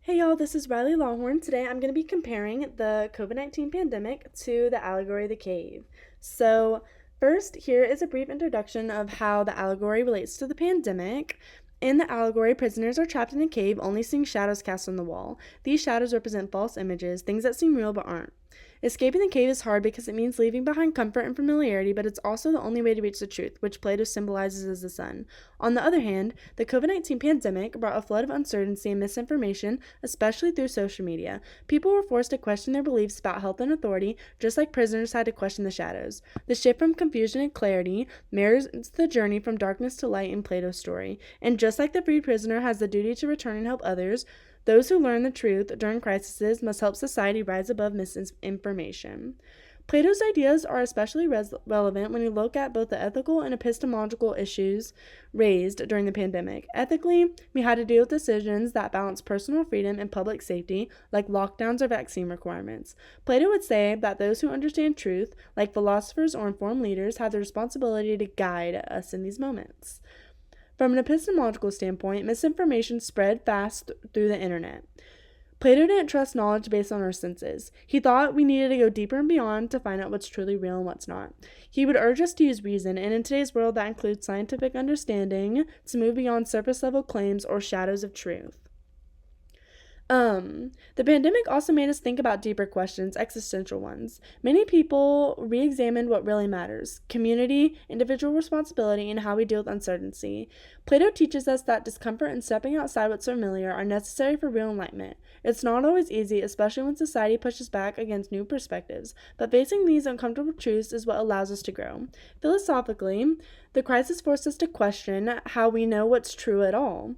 Hey y'all, this is Rylie Laugharn. Today I'm going to be comparing the COVID-19 pandemic to the Allegory of the Cave. So, first, here is a brief introduction of how the allegory relates to the pandemic. In the allegory, prisoners are trapped in a cave, only seeing shadows cast on the wall. These shadows represent false images, things that seem real but aren't. Escaping the cave is hard because it means leaving behind comfort and familiarity, but it's also the only way to reach the truth, which Plato symbolizes as the sun. On the other hand, the COVID-19 pandemic brought a flood of uncertainty and misinformation, especially through social media. People were forced to question their beliefs about health and authority, just like prisoners had to question the shadows. The shift from confusion and clarity mirrors the journey from darkness to light in Plato's story. And just like the freed prisoner has the duty to return and help others, those who learn the truth during crises must help society rise above misinformation. Plato's ideas are especially relevant when you look at both the ethical and epistemological issues raised during the pandemic. Ethically, we had to deal with decisions that balance personal freedom and public safety, like lockdowns or vaccine requirements. Plato would say that those who understand truth, like philosophers or informed leaders, have the responsibility to guide us in these moments. From an epistemological standpoint, misinformation spread fast through the internet. Plato didn't trust knowledge based on our senses. He thought we needed to go deeper and beyond to find out what's truly real and what's not. He would urge us to use reason, and in today's world that includes scientific understanding, to move beyond surface level claims or shadows of truth. The pandemic also made us think about deeper questions, existential ones. Many people re-examined what really matters: community, individual responsibility, and how we deal with uncertainty. Plato teaches us that discomfort and stepping outside what's familiar are necessary for real enlightenment. It's not always easy, especially when society pushes back against new perspectives, but facing these uncomfortable truths is what allows us to grow. Philosophically, the crisis forced us to question how we know what's true at all.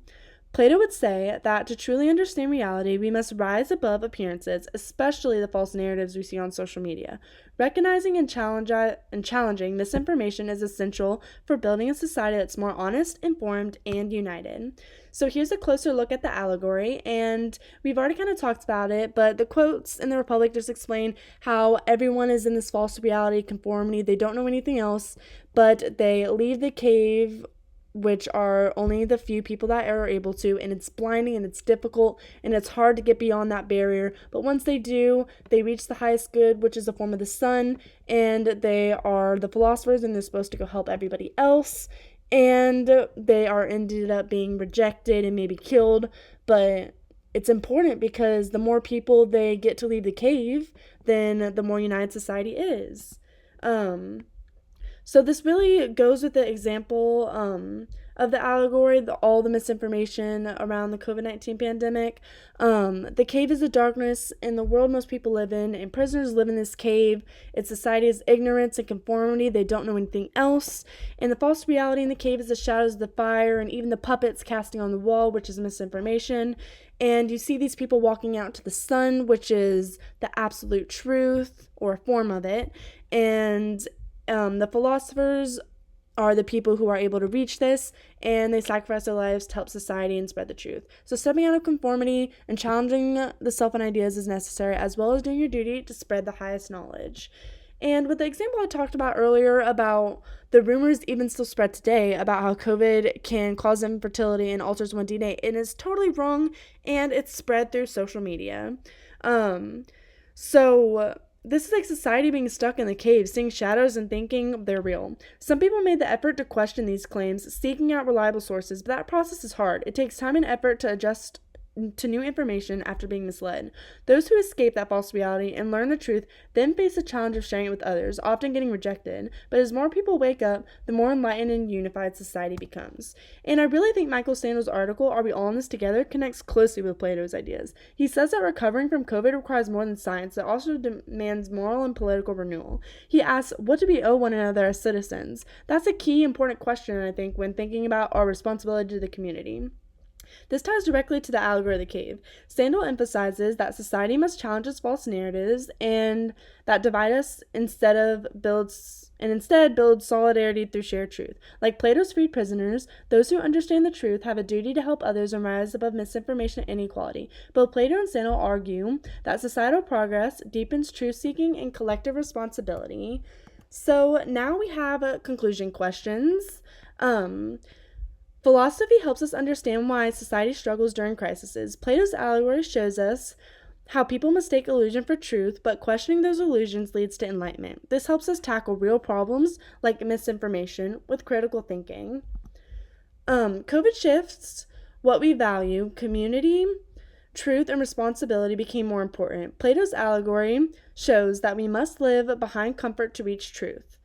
Plato would say that to truly understand reality, we must rise above appearances, especially the false narratives we see on social media. Recognizing and challenging misinformation is essential for building a society that's more honest, informed, and united. So here's a closer look at the allegory, and we've already kind of talked about it, but the quotes in the Republic just explain how everyone is in this false reality conformity. They don't know anything else, but they leave the cave, which are only the few people that are able to, and it's blinding and it's difficult and it's hard to get beyond that barrier. But once they do, they reach the highest good, which is a form of the sun, and they are the philosophers, and they're supposed to go help everybody else, and they are ended up being rejected and maybe killed. But it's important because the more people they get to leave the cave, then the more united society is. So this really goes with the example of the allegory, all the misinformation around the COVID-19 pandemic. The cave is the darkness in the world most people live in, and prisoners live in this cave. Its society is ignorance and conformity. They don't know anything else. And the false reality in the cave is the shadows of the fire and even the puppets casting on the wall, which is misinformation. And you see these people walking out to the sun, which is the absolute truth or a form of it. And the philosophers are the people who are able to reach this, and they sacrifice their lives to help society and spread the truth. So stepping out of conformity and challenging the self and ideas is necessary, as well as doing your duty to spread the highest knowledge. And with the example I talked about earlier about the rumors even still spread today about how COVID can cause infertility and alters one's DNA, it is totally wrong, and it's spread through social media. This is like society being stuck in the cave, seeing shadows and thinking they're real. Some people made the effort to question these claims, seeking out reliable sources, but that process is hard. It takes time and effort to adjust to new information after being misled. Those who escape that false reality and learn the truth then face the challenge of sharing it with others, often getting rejected. But as more people wake up, the more enlightened and unified society becomes. And I really think Michael Sandel's article, Are We All in This Together?, connects closely with Plato's ideas. He says that recovering from COVID requires more than science. It also demands moral and political renewal. He asks, what do we owe one another as citizens? That's a key important question, I think, when thinking about our responsibility to the community. This ties directly to the allegory of the cave. Sandel emphasizes that society must challenge its false narratives and that divide us instead build solidarity through shared truth. Like Plato's freed prisoners, those who understand the truth have a duty to help others and rise above misinformation and inequality. Both Plato and Sandel argue that societal progress deepens truth-seeking and collective responsibility. So now we have conclusion questions. Philosophy helps us understand why society struggles during crises. Plato's Allegory shows us how people mistake illusion for truth, but questioning those illusions leads to enlightenment. This helps us tackle real problems like misinformation with critical thinking. COVID shifts what we value. Community, truth, and responsibility became more important. Plato's Allegory shows that we must live behind comfort to reach truth,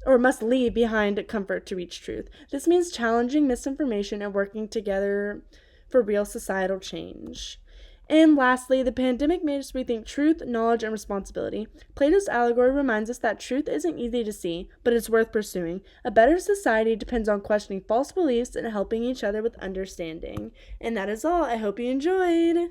or must leave behind comfort to reach truth. This means challenging misinformation and working together for real societal change. And lastly, the pandemic made us rethink truth, knowledge, and responsibility. Plato's Allegory reminds us that truth isn't easy to see, but it's worth pursuing. A better society depends on questioning false beliefs and helping each other with understanding. And that is all. I hope you enjoyed.